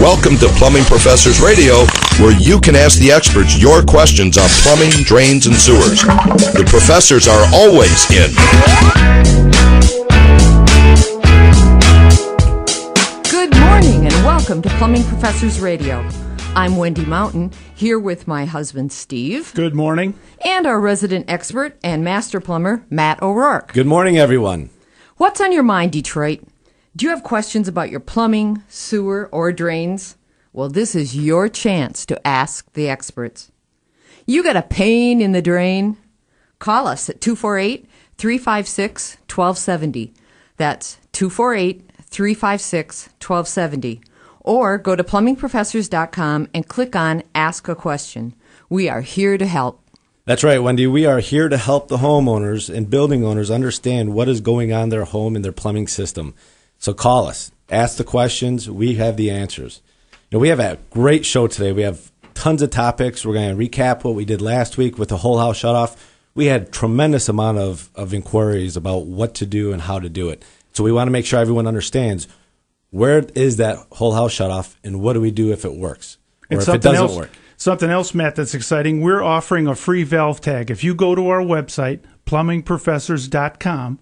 Welcome to Plumbing Professors Radio, where you can ask the experts your questions on plumbing, drains, and sewers. The professors are always in. Good morning and welcome to Plumbing Professors Radio. I'm Wendy Mountain, here with my husband Steve. Good morning. And our resident expert and master plumber, Matt O'Rourke. Good morning, everyone. What's on your mind, Detroit? Do you have questions about your plumbing, sewer, or drains? Well, this is your chance to ask the experts. You got a pain in the drain? Call us at 248-356-1270. That's 248-356-1270. Or go to plumbingprofessors.com and click on Ask a Question. We are here to help. That's right, Wendy. We are here to help the homeowners and building owners understand what is going on in their home and their plumbing system. So call us, ask the questions, we have the answers. You know, we have a great show today. We have tons of topics. We're going to recap what we did last week with the whole house shutoff. We had a tremendous amount of inquiries about what to do and how to do it. So we want to make sure everyone understands where is that whole house shutoff and what do we do if it works or if it doesn't work. Something else, Matt, that's exciting. We're offering a free valve tag. If you go to our website, plumbingprofessors.com,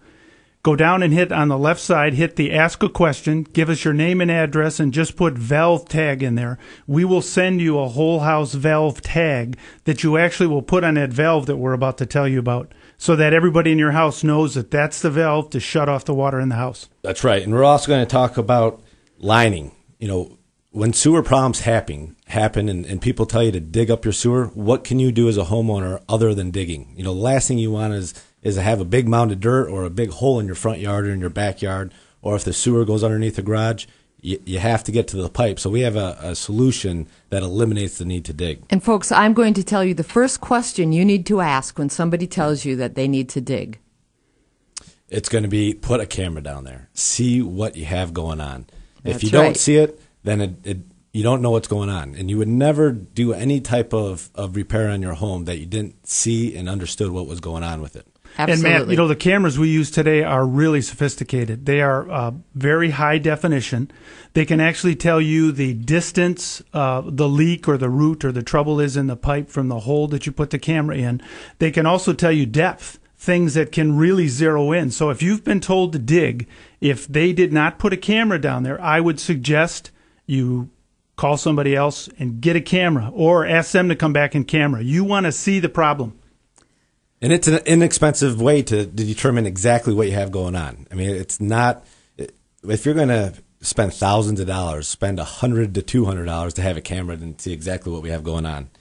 go down and hit on the left side, hit the Ask a Question, give us your name and address, and just put valve tag in there. We will send you a whole house valve tag that you actually will put on that valve that we're about to tell you about, so that everybody in your house knows that that's the valve to shut off the water in the house. That's right. And we're also going to talk about lining. You know, when sewer problems happen and people tell you to dig up your sewer, what can you do as a homeowner other than digging? You know, the last thing you want is to have a big mound of dirt or a big hole in your front yard or in your backyard, or if the sewer goes underneath the garage, you have to get to the pipe. So we have a solution that eliminates the need to dig. And folks, I'm going to tell you the first question you need to ask when somebody tells you that they need to dig. It's going to be put a camera down there. See what you have going on. That's if you right. don't see it, then you don't know what's going on. And you would never do any type of repair on your home that you didn't see and understood what was going on with it. Absolutely. And Matt, you know, the cameras we use today are really sophisticated. They are very high definition. They can actually tell you the distance the leak or the root or the trouble is in the pipe from the hole that you put the camera in. They can also tell you depth, things that can really zero in. So if you've been told to dig, if they did not put a camera down there, I would suggest you call somebody else and get a camera or ask them to come back in camera. You want to see the problem. And it's an inexpensive way to determine exactly what you have going on. I mean, it's not, if you're going to spend thousands of dollars, spend $100 to $200 to have a camera and see exactly what we have going on.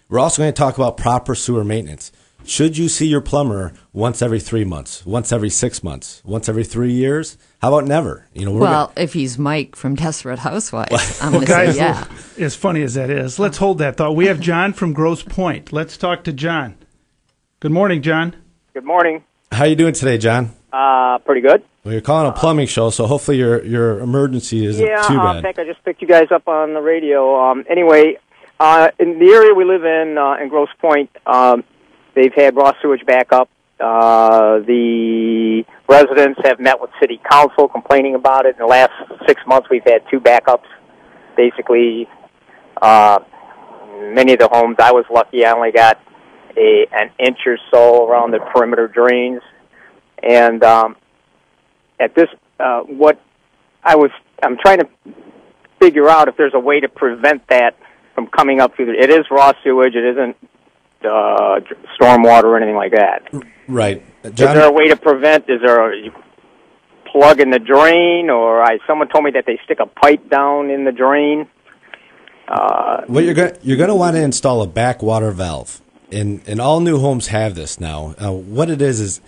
We're also going to talk about proper sewer maintenance. Should you see your plumber once every 3 months, once every 6 months, once every 3 years? How about never? You know, if he's Mike from Desperate Housewives, I'm going to guys, say yeah. As funny as that is, let's hold that thought. We have John from Grosse Pointe. Let's talk to John. Good morning, John. Good morning. How you doing today, John? Pretty good. Well, you're calling a plumbing show, so hopefully your emergency isn't too bad. In fact, I just picked you guys up on the radio. Anyway, in the area we live in Grosse Pointe, they've had raw sewage backup. The residents have met with city council complaining about it. In the last 6 months, we've had 2 backups. Basically, many of the homes, I was lucky, I only got an inch or so around the perimeter drains. And at this, I'm trying to figure out if there's a way to prevent that from coming up through it is raw sewage, it isn't stormwater or anything like that. Right. John, is there a way to prevent, you plug in the drain, or someone told me that they stick a pipe down in the drain? Well, you're going to want to install a backwater valve. And all new homes have this now. What it is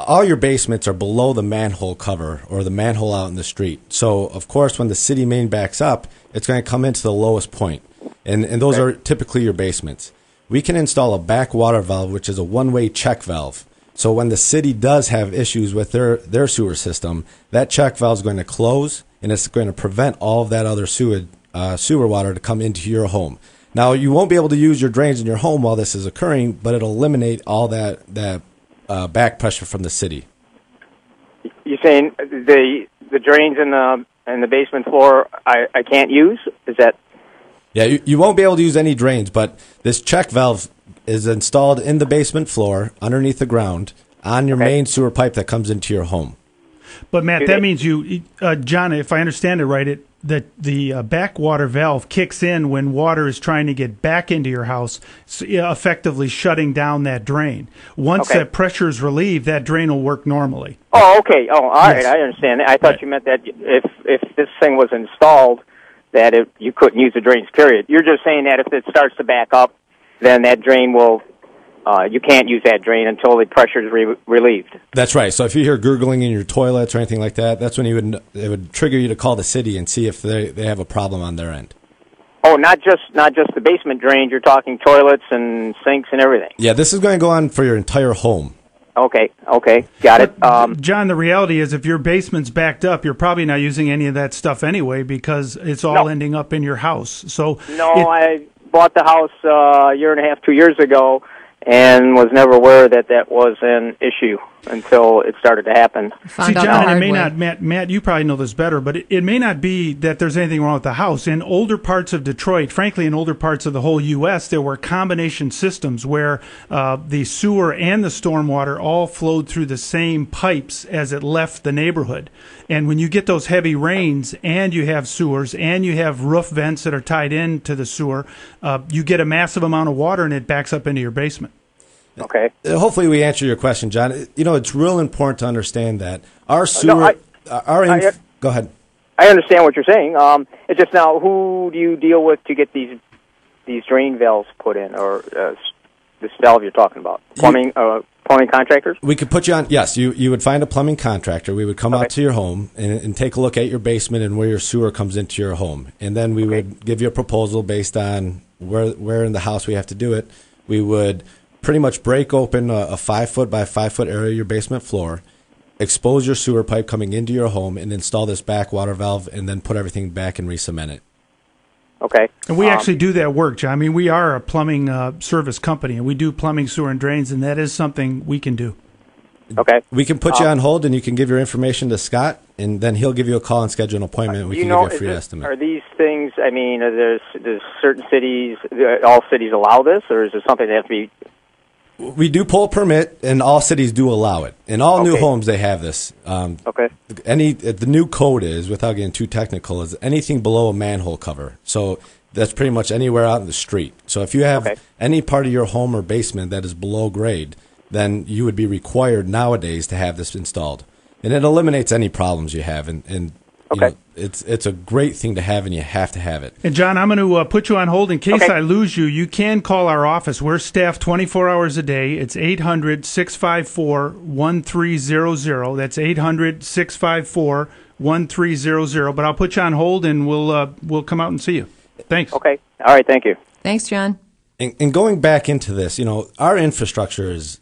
all your basements are below the manhole cover or the manhole out in the street. So, of course, when the city main backs up, it's going to come into the lowest point. And those are typically your basements. We can install a backwater valve, which is a one-way check valve. So when the city does have issues with their sewer system, that check valve is going to close, and it's going to prevent all of that other sewer water to come into your home. Now, you won't be able to use your drains in your home while this is occurring, but it'll eliminate all that back pressure from the city. You're saying the drains in and the basement floor I can't use? Is that? Yeah, you won't be able to use any drains, but this check valve is installed in the basement floor underneath the ground on your main sewer pipe that comes into your home. But Matt, that means you, John, if I understand it right, that the backwater valve kicks in when water is trying to get back into your house, effectively shutting down that drain. Once that pressure is relieved, that drain will work normally. Oh, okay. Oh, all right. I understand. I thought you meant that if this thing was installed, that you couldn't use the drains, period. You're just saying that if it starts to back up, then that drain will, you can't use that drain until the pressure is relieved. That's right. So if you hear gurgling in your toilets or anything like that, that's when it would trigger you to call the city and see if they have a problem on their end. Oh, not just the basement drains. You're talking toilets and sinks and everything. Yeah, this is going to go on for your entire home. Okay, got it. John, the reality is if your basement's backed up, you're probably not using any of that stuff anyway because it's all ending up in your house. So I bought the house a year and a half, 2 years ago, and was never aware that was an issue until it started to happen. See, John, it may not, Matt, you probably know this better, but it may not be that there's anything wrong with the house. In older parts of Detroit, frankly, in older parts of the whole U.S., there were combination systems where the sewer and the stormwater all flowed through the same pipes as it left the neighborhood. And when you get those heavy rains and you have sewers and you have roof vents that are tied into the sewer, you get a massive amount of water and it backs up into your basement. Okay. Hopefully we answer your question, John. You know, it's real important to understand that our sewer... go ahead. I understand what you're saying. It's just now, who do you deal with to get these drain valves put in, or this valve you're talking about? Plumbing contractors? We could put you on... Yes, you would find a plumbing contractor. We would come out to your home and take a look at your basement and where your sewer comes into your home. And then we would give you a proposal based on where in the house we have to do it. We would pretty much break open a 5-foot by 5-foot area of your basement floor, expose your sewer pipe coming into your home, and install this backwater valve, and then put everything back and re-cement it. Okay. And we actually do that work, John. I mean, we are a plumbing service company, and we do plumbing, sewer, and drains, and that is something we can do. Okay. We can put you on hold, and you can give your information to Scott, and then he'll give you a call and schedule an appointment, and we can give you a free estimate. Are these things, I mean, there's certain cities, all cities allow this, or is it something that has to be... We do pull a permit, and all cities do allow it. In all new homes, they have this. The new code is, without getting too technical, is anything below a manhole cover. So that's pretty much anywhere out in the street. So if you have any part of your home or basement that is below grade, then you would be required nowadays to have this installed. And it eliminates any problems you have. And you know, it's a great thing to have, and you have to have it. And John, I'm going to put you on hold in case I lose you. You can call our office. We're staffed 24 hours a day. It's 800-654-1300. That's 800-654-1300. But I'll put you on hold, and we'll come out and see you. Thanks. Okay. All right. Thank you. Thanks, John. And going back into this, you know, our infrastructure was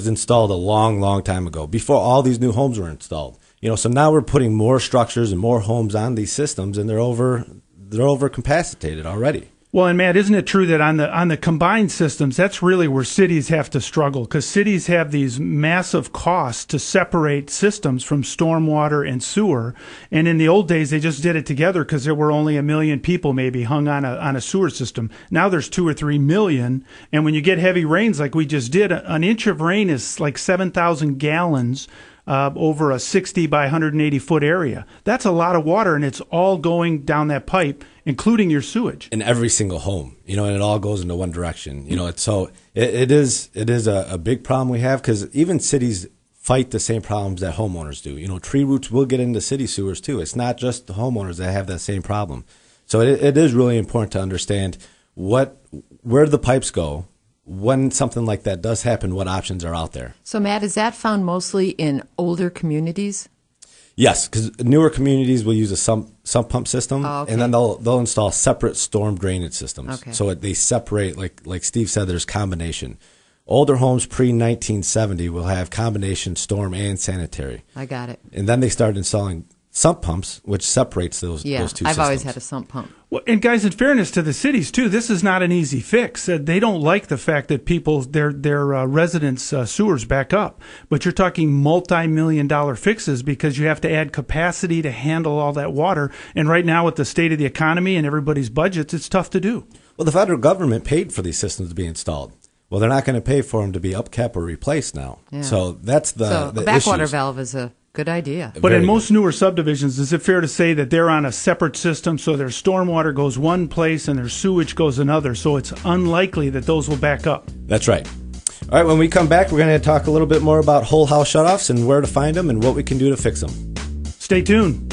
installed a long, long time ago, before all these new homes were installed. You know, so now we're putting more structures and more homes on these systems, and they're overcapacitated already. Well, and Matt, isn't it true that on the combined systems, that's really where cities have to struggle, because cities have these massive costs to separate systems from stormwater and sewer. And in the old days, they just did it together because there were only 1 million people maybe hung on a sewer system. Now there's 2 or 3 million, and when you get heavy rains like we just did, an inch of rain is like 7,000 gallons. Over a 60 by 180 foot area. That's a lot of water, and it's all going down that pipe, including your sewage. In every single home, you know, and it all goes into one direction. You know, it is a big problem we have, because even cities fight the same problems that homeowners do. You know, tree roots will get into city sewers too. It's not just the homeowners that have that same problem. So it is really important to understand where the pipes go. When something like that does happen, what options are out there? So, Matt, is that found mostly in older communities? Yes, because newer communities will use a sump pump system, and then they'll install separate storm drainage systems. Okay. So they separate, like Steve said, there's combination. Older homes pre-1970 will have combination storm and sanitary. I got it. And then they started installing sump pumps, which separates those two I've systems. always had a sump pump. Well, and guys, in fairness to the cities too, this is not an easy fix. They don't like the fact that their residents' sewers back up. But you're talking multi-million-dollar fixes because you have to add capacity to handle all that water. And right now, with the state of the economy and everybody's budgets, it's tough to do. Well, the federal government paid for these systems to be installed. Well, they're not going to pay for them to be upkept or replaced now. Yeah. So that's the a backwater issues. valve is a good idea. But Very in most good. newer subdivisions, is it fair to say that they're on a separate system, so their stormwater goes one place and their sewage goes another, so it's unlikely that those will back up? That's right. All right, when we come back, we're going to talk a little bit more about whole house shutoffs and where to find them and what we can do to fix them. Stay tuned.